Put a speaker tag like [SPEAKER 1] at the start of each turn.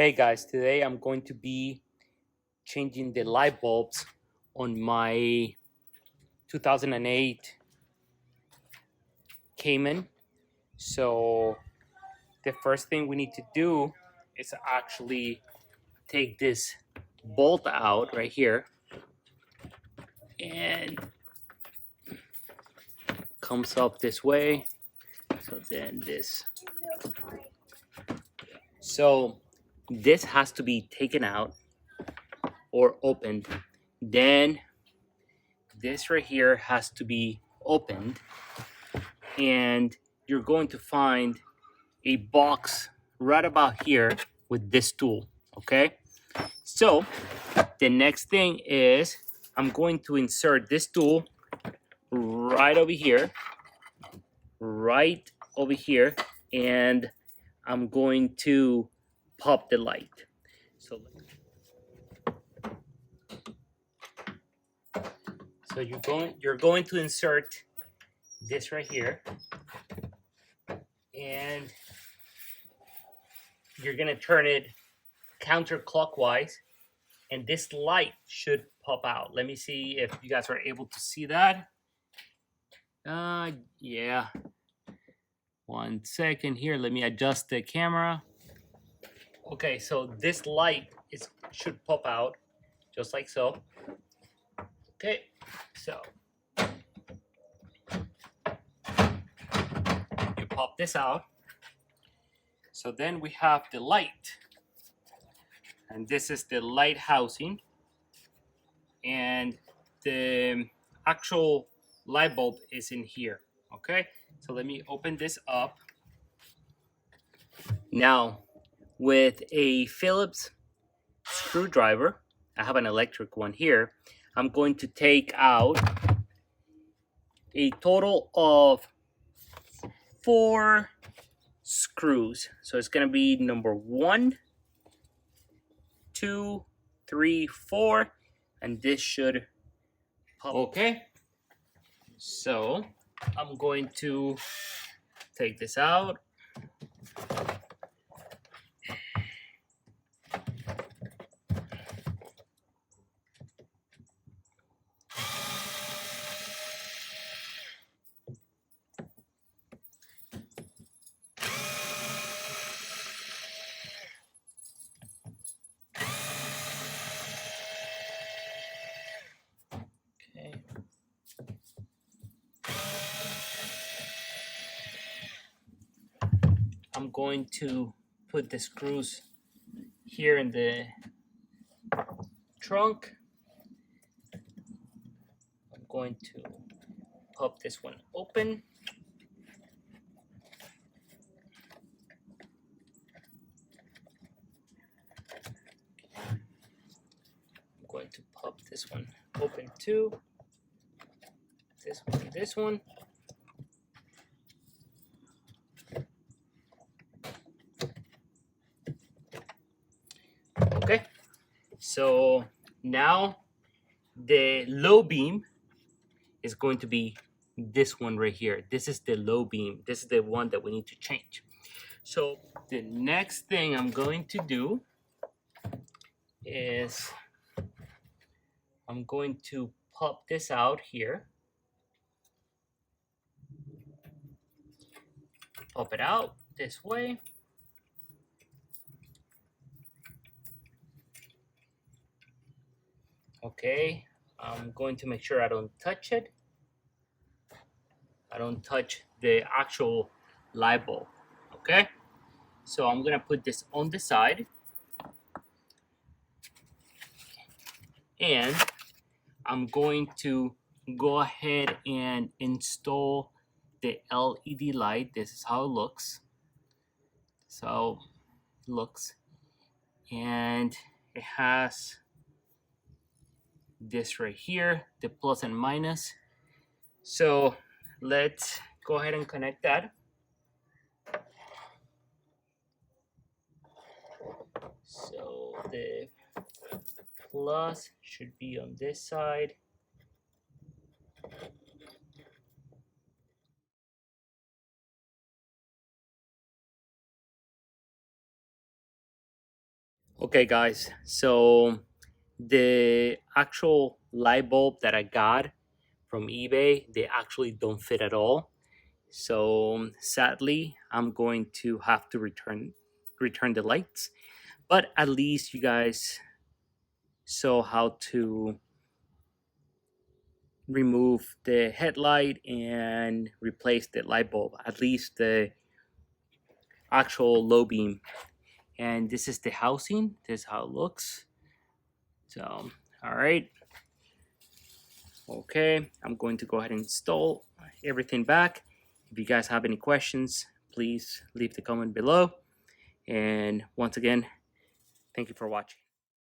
[SPEAKER 1] Hey guys, today I'm going to be changing the light bulbs on my 2008 Cayman. So the first thing we need to do is actually take this bolt out right here, and comes up this way. So this has to be taken out or opened. Then this right here has to be opened, and you're going to find a box right about here with this tool. Okay, so the next thing is I'm going to insert this tool right over here, and I'm going to pop the light. So you're going to insert this right here, and you're gonna turn it counterclockwise, and this light should pop out. Let me see if you guys are able to see that. Yeah. 1 second here. Let me adjust the camera. Okay, so this light should pop out just like so. Okay, so you pop this out. So then we have the light, and this is the light housing, and the actual light bulb is in here. Okay, so let me open this up. Now, with a Phillips screwdriver, I have an electric one here, I'm going to take out a total of 4 screws. So it's going to be number 1, 2, 3, 4, and this should pop. Okay, so I'm going to take this out. Okay. I'm going to put the screws here in the trunk. I'm going to pop this one open. I'm going to pop this one open too. This one. Okay, so now the low beam is going to be this one right here. This is the low beam. This is the one that we need to change. So the next thing I'm going to do is I'm going to pop this out here. Pop it out this way. Okay, I'm going to make sure I don't touch it. I don't touch the actual light bulb. Okay, so I'm gonna put this on the side, and I'm going to go ahead and install the LED light. This is how it looks. So it looks, and it has this right here, the plus and minus. So let's go ahead and connect that. So the plus should be on this side. Okay guys, so the actual light bulb that I got from eBay, they actually don't fit at all. So sadly, I'm going to have to return the lights, but at least you guys saw how to remove the headlight and replace the light bulb, at least the actual low beam. And this is the housing. This is how it looks. So, all right. Okay, I'm going to go ahead and install everything back. If you guys have any questions, please leave the comment below. And once again, thank you for watching.